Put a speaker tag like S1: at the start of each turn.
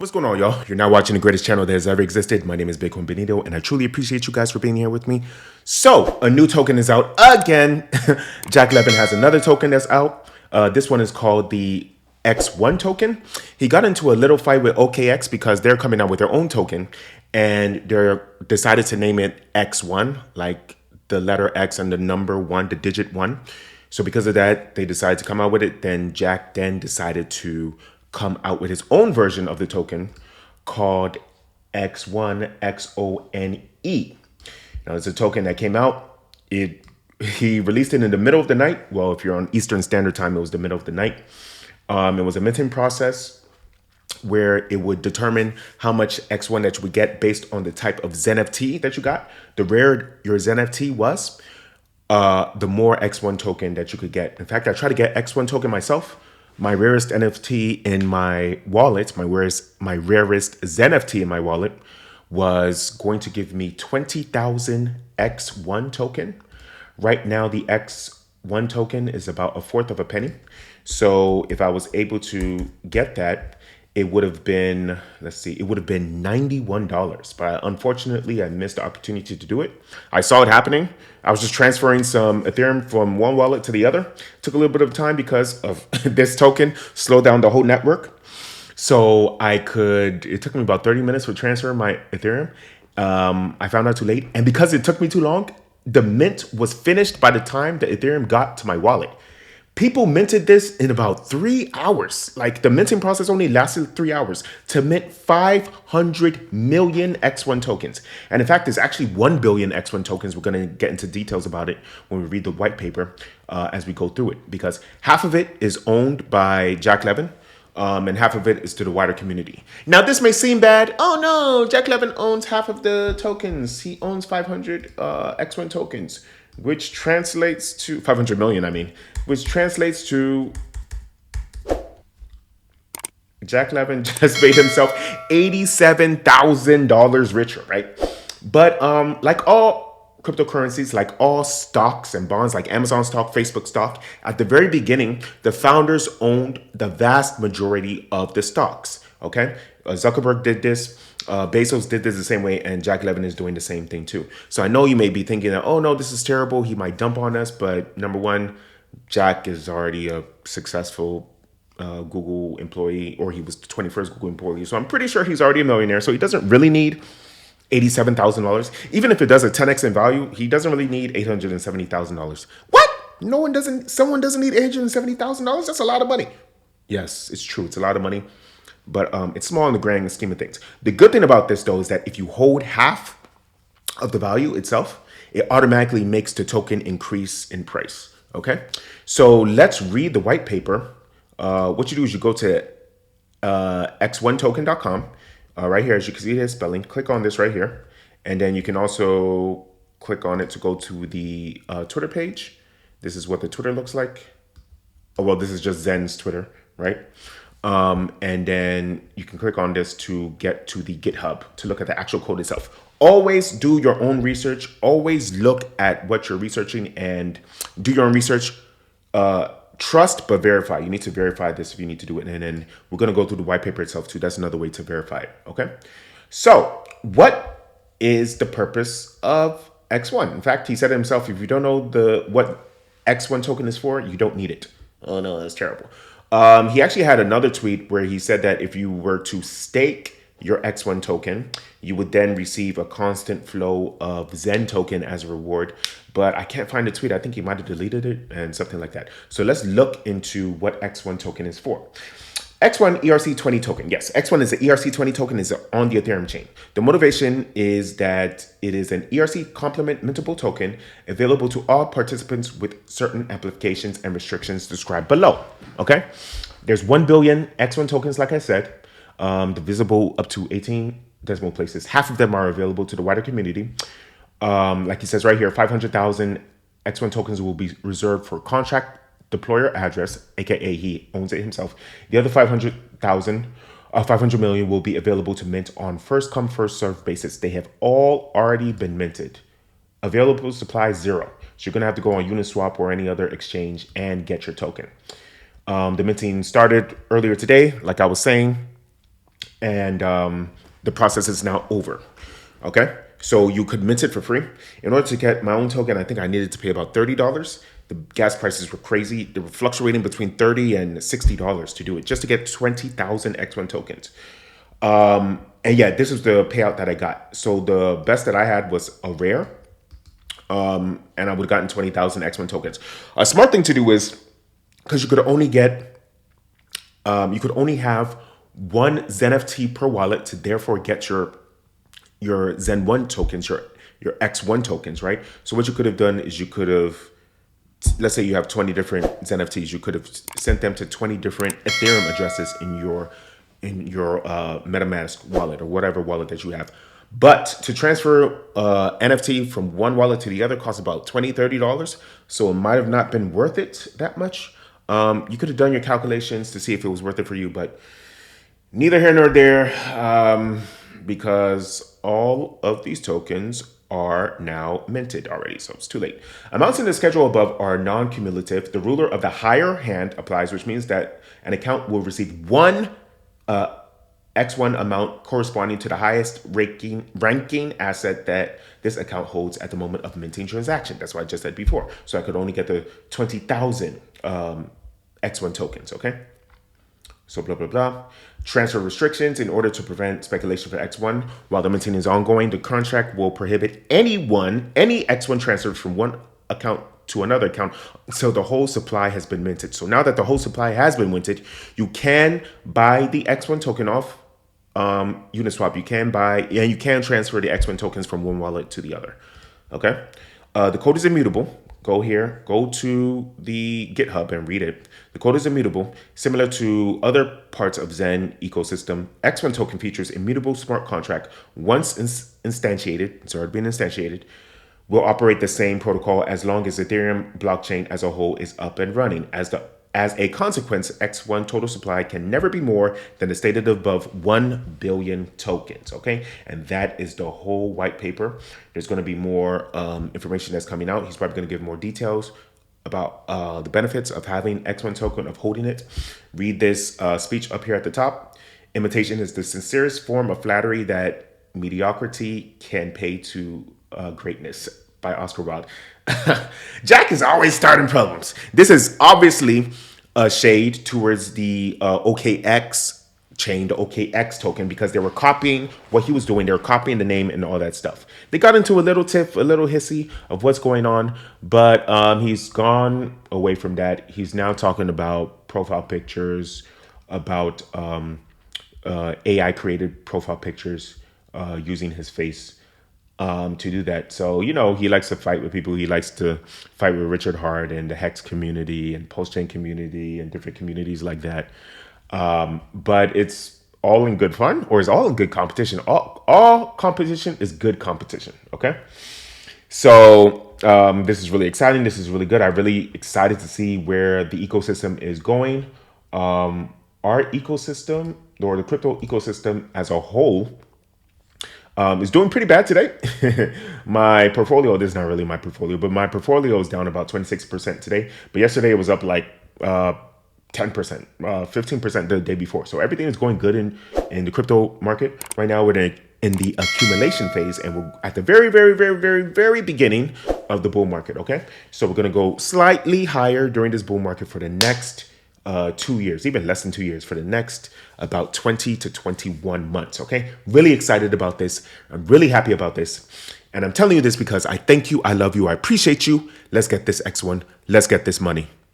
S1: What's going on, y'all? You're now watching the greatest channel that has ever existed. My name is 𝘰𝘰𝘯𝘵𝘰𝘮, and I truly appreciate you guys for being here with me. So, a new token is out again. Jack Levin has another token that's out. This one is called the X1 token. He got into a little fight with OKX because they're coming out with their own token, and they're decided to name it X1, like the letter X and the number one, the digit one. So because of that, they decided to come out with it. Then Jack then decided to come out with his own version of the token called X1 Xone. Now it's a token that came out. He released it in the middle of the night. Well, if you're on Eastern Standard Time, it was the middle of the night. It was a minting process where it would determine how much X1 that you would get based on the type of ZenFT that you got. The rarer your ZenFT was, the more X1 token that you could get. In fact, I tried to get X1 token myself. My rarest NFT in my wallet, my rarest ZenFT in my wallet was going to give me 20,000 X1 token. Right now, the X1 token is about a fourth of a penny. So if I was able to get that, it would have been, it would have been $91. But unfortunately, I missed the opportunity to do it. I saw it happening. I was just transferring some Ethereum from one wallet to the other. Took a little bit of time because of this token slowed down the whole network. So it took me about 30 minutes for transferring my Ethereum. I found out too late. And because it took me too long, the mint was finished by the time the Ethereum got to my wallet. People minted this in about 3 hours. Like the minting process only lasted 3 hours to mint 500 million X1 tokens. And in fact, there's actually 1 billion X1 tokens. We're going to get into details about it when we read the white paper as we go through it, because half of it is owned by Jack Levin. And half of it is to the wider community. Now, this may seem bad. Oh no, Jack Levin owns half of the tokens. He owns 500 X1 tokens, which translates to 500 million, which translates to Jack Levin just made himself $87,000 richer, right? But like all cryptocurrencies, like all stocks and bonds, like Amazon stock, Facebook stock, at the very beginning, the founders owned the vast majority of the stocks, okay? Zuckerberg did this. Bezos did this the same way, and Jack Levin is doing the same thing too. So I know you may be thinking that, oh no, this is terrible. He might dump on us. But number one, Jack is already a successful Google employee, or he was the 21st Google employee. So I'm pretty sure he's already a millionaire. So he doesn't really need $87,000. Even if it does a 10x in value, he doesn't really need $870,000. What? Someone doesn't need $870,000? That's a lot of money. Yes, it's true. It's a lot of money. But it's small in the grand scheme of things. The good thing about this, though, is that if you hold half of the value itself, it automatically makes the token increase in price. Okay, so let's read the white paper. What you do is you go to x1token.com. Right here, as you can see, here's spelling. Click on this right here. And then you can also click on it to go to the Twitter page. This is what the Twitter looks like. Oh, well, this is just Zen's Twitter, right? And then you can click on this to get to the GitHub to look at the actual code itself. Always do your own research. Always look at what you're researching and do your own research. Trust, but verify. You need to verify this if you need to do it. And then we're going to go through the white paper itself too. That's another way to verify it. Okay. So what is the purpose of X1? In fact, he said himself, if you don't know what X1 token is for, you don't need it. Oh no, that's terrible. He actually had another tweet where he said that if you were to stake your X1 token, you would then receive a constant flow of Zen token as a reward. But I can't find the tweet. I think he might have deleted it and something like that. So let's look into what X1 token is for. X1 ERC20 token. Yes, X1 is an ERC20 token, is on the Ethereum chain. The motivation is that it is an ERC complement mintable token available to all participants with certain amplifications and restrictions described below. Okay, there's 1 billion X1 tokens, like I said, divisible up to 18 decimal places. Half of them are available to the wider community. Like he says right here, 500,000 X1 tokens will be reserved for contract deployer address, aka he owns it himself. The other 500 million will be available to mint on first come first served basis. They have all already been minted. Available supply 0. So you're gonna have to go on Uniswap or any other exchange and get your token. The minting started earlier today, like I was saying. and the process is now over. Okay, so you could mint it for free. In order to get my own token, I think I needed to pay about $30. The gas prices were crazy. They were fluctuating between $30 and $60 to do it, just to get 20,000 X1 tokens. And yeah, this is the payout that I got. So the best that I had was a rare, and I would have gotten 20,000 X1 tokens. A smart thing to do is, because you could only have one ZenFT per wallet to therefore get your Xen1 tokens, your X1 tokens, right? So what you could have done is you could have, let's say you have 20 different ZenFTs, you could have sent them to 20 different Ethereum addresses in your MetaMask wallet or whatever wallet that you have. But to transfer NFT from one wallet to the other costs about $20, $30. So it might have not been worth it that much. You could have done your calculations to see if it was worth it for you, but neither here nor there, because all of these tokens are now minted already, so it's too late. Amounts in the schedule above are non-cumulative. The ruler of the higher hand applies, which means that an account will receive one X1 amount corresponding to the highest ranking asset that this account holds at the moment of minting transaction. That's what I just said before. So I could only get the 20,000 X1 tokens, okay? So blah, blah, blah. Transfer restrictions. In order to prevent speculation for X1 while the minting is ongoing, the contract will prohibit any X1 transfers from one account to another account until the whole supply has been minted. So now that the whole supply has been minted, you can buy the X1 token off Uniswap. You can buy, and you can transfer the X1 tokens from one wallet to the other. Okay. The code is immutable. Go here, go to the GitHub and read it. The code is immutable. Similar to other parts of Xen ecosystem, X1 token features immutable smart contract. Once instantiated, it's already been instantiated, will operate the same protocol as long as Ethereum blockchain as a whole is up and running. As a consequence, X1 total supply can never be more than the stated above 1 billion tokens, okay? And that is the whole white paper. There's going to be more information that's coming out. He's probably going to give more details about the benefits of having X1 token, of holding it. Read this speech up here at the top. Imitation is the sincerest form of flattery that mediocrity can pay to greatness, by Oscar Wilde. Jack is always starting problems. This is obviously a shade towards the OKX chain, the OKX token, because they were copying what he was doing. They were copying the name and all that stuff. They got into a little tiff, a little hissy of what's going on, but he's gone away from that. He's now talking about profile pictures, about AI created profile pictures using his face to do that. So, you know, he likes to fight with people. He likes to fight with Richard Hart and the Hex community and Pulsechain community and different communities like that. But it's all in good fun, or is all in good competition. All competition is good competition, okay? So this is really exciting. This is really good. I'm really excited to see where the ecosystem is going. Our ecosystem, or the crypto ecosystem as a whole, is doing pretty bad today. My portfolio, this is not really my portfolio, but my portfolio is down about 26% today. But yesterday it was up like 10%, 15% the day before. So everything is going good in the crypto market. Right now we're in the accumulation phase, and we're at the very, very, very, very, very beginning of the bull market, okay? So we're going to go slightly higher during this bull market for the next 2 years, even less than 2 years, for the next about 20 to 21 months, okay? Really excited about this. I'm really happy about this. And I'm telling you this because I thank you, I love you, I appreciate you. Let's get this X1. Let's get this money.